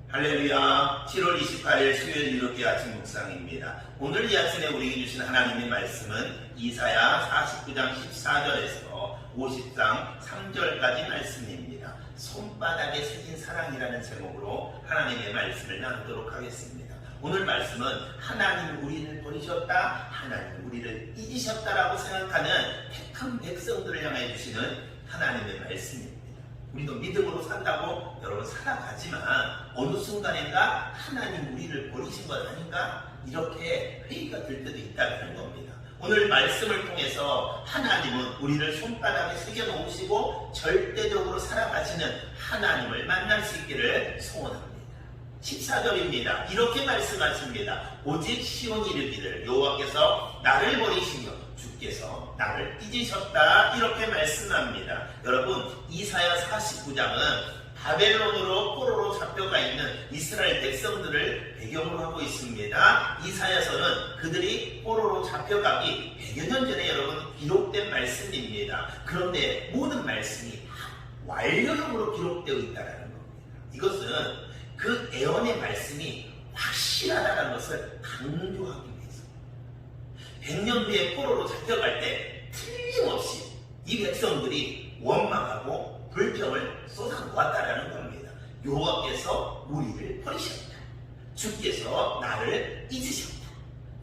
할렐루야. 7월 28일 수요일 이렇게 아침 묵상입니다. 오늘 이 아침에 우리에게 주신 하나님의 말씀은 이사야 49장 14절에서 50장 3절까지 말씀입니다. 손바닥에 새긴 사랑이라는 제목으로 하나님의 말씀을 나누도록 하겠습니다. 오늘 말씀은 하나님 우리를 버리셨다, 하나님 우리를 잊으셨다라고 생각하는 택한 백성들을 향해 주시는 하나님의 말씀입니다. 우리도 믿음으로 산다고 여러분 살아가지만 어느 순간인가 하나님 우리를 버리신 것 아닌가? 이렇게 회의가 들 때도 있다는 겁니다. 오늘 말씀을 통해서 하나님은 우리를 손바닥에 새겨놓으시고 절대적으로 살아가시는 하나님을 만날 수 있기를 소원합니다. 14절입니다. 이렇게 말씀하십니다. 오직 시온이 이르기를 여호와께서 나를 버리시며 주께서 나를 잊으셨다, 이렇게 말씀합니다. 여러분, 이사야 49장은 바벨론으로 포로로 잡혀가 있는 이스라엘 백성들을 배경으로 하고 있습니다. 이사야서는 그들이 포로로 잡혀가기 100여 년 전에 여러분 기록된 말씀입니다. 그런데 모든 말씀이 완료형으로 기록되어 있다는 겁니다. 이것은 그 애언의 말씀이 확실하다는 것을 강조하기 위해서 100년 뒤에 포로로 잡혀갈 때 틀림없이 이 백성들이 원망하고 불평을 쏟아놓았다는 겁니다. 여호와께서 우리를 버리셨다, 주께서 나를 잊으셨다,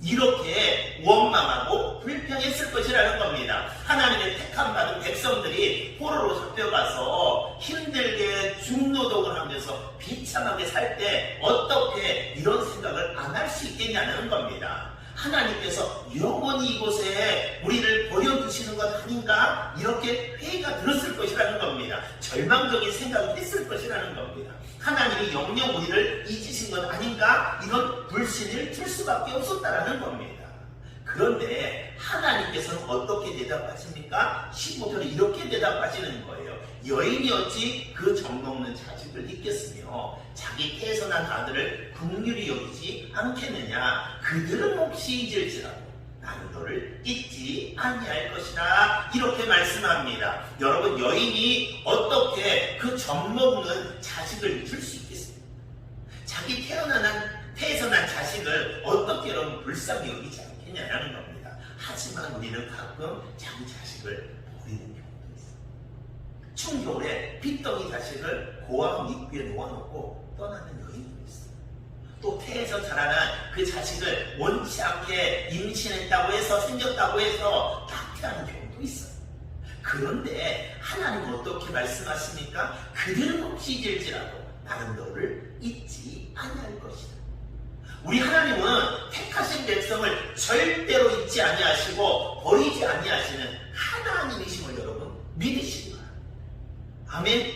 이렇게 원망하고 불평했을 것이라는 겁니다. 하나님의 택함받은 백성들이 포로로 잡혀가서 힘들게 중노동을 하면서 비참하게 살 때 어떻게 이런 생각을 안 할 수 있겠냐는 겁니다. 하나님께서 영원히 이곳에 우리를 버려두시는 것 아닌가? 이렇게 회의가 들었을 것이라는 겁니다. 절망적인 생각을 했을 것이라는 겁니다. 하나님이 영영 우리를 잊으신 것 아닌가? 이런 불신을 들 수밖에 없었다라는 겁니다. 그런데 하나님께서는 어떻게 대답하십니까? 15절에 이렇게 대답하시는 거예요. 여인이 어찌 그 젖먹는 자식을 잊겠으며 자기 태에서 난 아들을 긍휼히 여기지 않겠느냐? 그들은 몹시 잊을지라도 나는 너를 잊지 아니할 것이다, 이렇게 말씀합니다. 여러분, 여인이 어떻게 그 젖먹는 자식을 잊을 수 있겠습니까? 자기 태에서 난 자식을 어떻게 여러분 불쌍히 여기지 않겠냐는 겁니다. 하지만 우리는 가끔 자기 자식을 버리는 경우도 있어요. 추운 겨울에 빚덩이 자식을 고아원 입구에 놓아놓고 떠나는 여인도 있어요. 또 태에서 자라난 그 자식을 원치 않게 임신했다고 해서, 생겼다고 해서 낙태하는 경우도 있어요. 그런데 하나님은 어떻게 말씀하십니까? 그들은 혹시 잊을지라도 나는 너를 잊지 아니할 것이다. 우리 하나님은 택하신 백성을 절대로 잊지 아니하시고 버리지 아니하시는 하나님이심을 여러분 믿으시기 바랍니다. 아멘.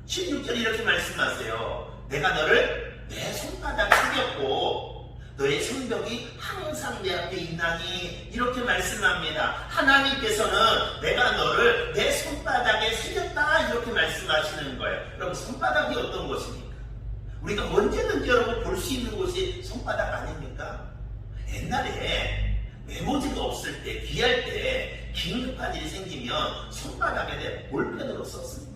16절 이렇게 말씀하세요. 내가 너를 내 손바닥에 새겼고 너의 손벽이 항상 내 앞에 있나니, 이렇게 말씀합니다. 하나님께서는 내가 너를 내 손바닥에 새겼다, 이렇게 말씀하시는 거예요. 여러분, 손바닥이 어떤 것입니까? 우리가 언제든지 여러분 볼 수 있는 곳이 손바닥 아닙니까? 옛날에 메모지가 없을 때, 귀할 때 긴급한 일이 생기면 손바닥에 볼펜으로 썼습니다.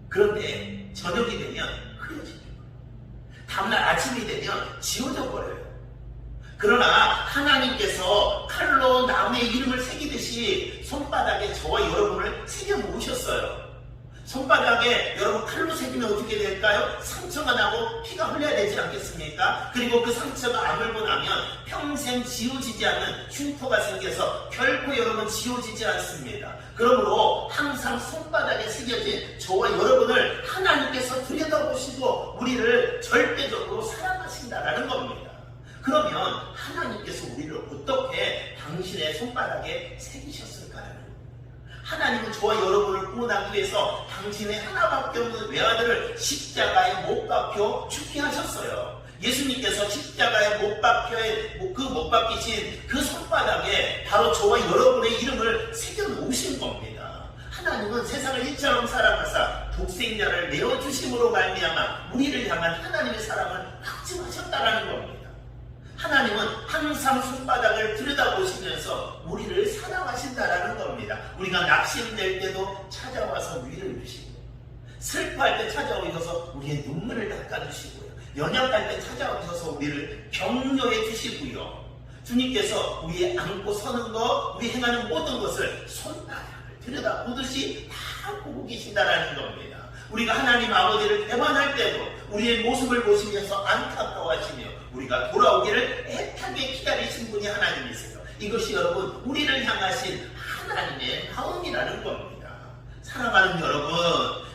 그런데 저녁이 되면 흐려집니다. 다음날 아침이 되면 지워져 버려요. 그러나 하나님께서 칼로 남의 이름을 새기듯이 손바닥에 저와 여러분을 새겨 놓으셨어요. 손바닥에 여러분 칼로 새기면 어떻게 될까요? 상처가 나고 피가 흘려야 되지 않겠습니까? 그리고 그 상처가 아물고 나면 평생 지워지지 않는 흉터가 생겨서 결코 여러분 지워지지 않습니다. 그러므로 항상 손바닥에 새겨진 저와 여러분을 하나님께서 들여다보시고 우리를 절대적으로 사랑하신다라는 겁니다. 그러면 하나님께서 우리를 어떻게 당신의 손바닥에 새기셨을까라는 겁니다. 하나님은 저와 여러분을 구원하기 위해서 당신의 하나밖에 없는 외아들을 십자가에 못 박혀 죽게 하셨어요. 예수님께서 십자가에 못 박히신 그 손바닥에 바로 저와 여러분의 이름을 새겨 놓으신 겁니다. 하나님은 세상을 이처럼 사랑하사 독생자를 내어주심으로 말미암아 우리를 향한 하나님의 사랑을 확증하셨다라는 겁니다. 하나님은 항상 손바닥을 들여다보시면서 우리를 사랑하신다라는 겁니다. 우리가 낙심될 때도 찾아와서 위를 주시고, 슬퍼할 때 찾아오셔서 우리의 눈물을 닦아주시고요. 연약할 때 찾아오셔서 우리를 격려해 주시고요. 주님께서 우리의 안고 서는 것, 우리 행하는 모든 것을 손바닥을 들여다보듯이 다 보고 계신다라는 겁니다. 우리가 하나님 아버지를 대면할 때도 우리의 모습을 보시면서 안타까워하시며 우리가 돌아오기를 애타게 기다리신 분이 하나님이세요. 이것이 여러분 우리를 향하신 하나님의 마음이라는 겁니다. 사랑하는 여러분,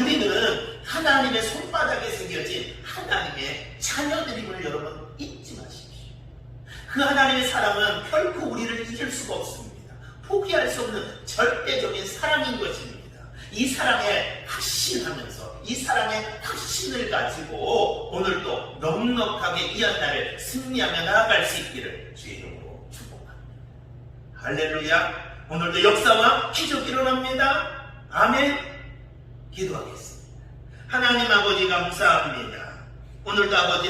우리는 하나님의 손바닥에 새겨진 하나님의 자녀들임을 여러분 잊지 마십시오. 그 하나님의 사랑은 결코 우리를 잊을 수가 없습니다. 포기할 수 없는 절대적인 사랑인 것입니다. 이 사랑에 확신하면서 이 사랑의 확신을 가지고 오늘도 넉넉하게 이 한 날을 승리하며 나아갈 수 있기를 주의 이름으로 축복합니다. 할렐루야. 오늘도 역사와 기적이 일어납니다. 아멘. 기도하겠습니다. 하나님 아버지 감사합니다. 오늘도 아버지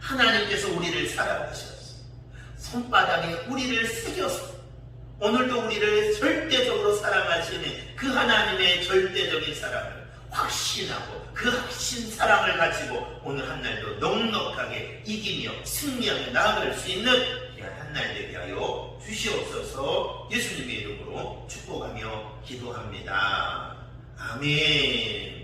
하나님께서 우리를 사랑하셔서 손바닥에 우리를 새겨서 오늘도 우리를 절대적으로 사랑하시는 그 하나님의 절대적인 사랑을 확신하고 그 확신 사랑을 가지고 오늘 한 날도 넉넉하게 이기며 승리하며 나아갈 수 있는 한 날 되게 하여 주시옵소서. 예수님의 이름으로 축복하며 기도합니다. 아멘.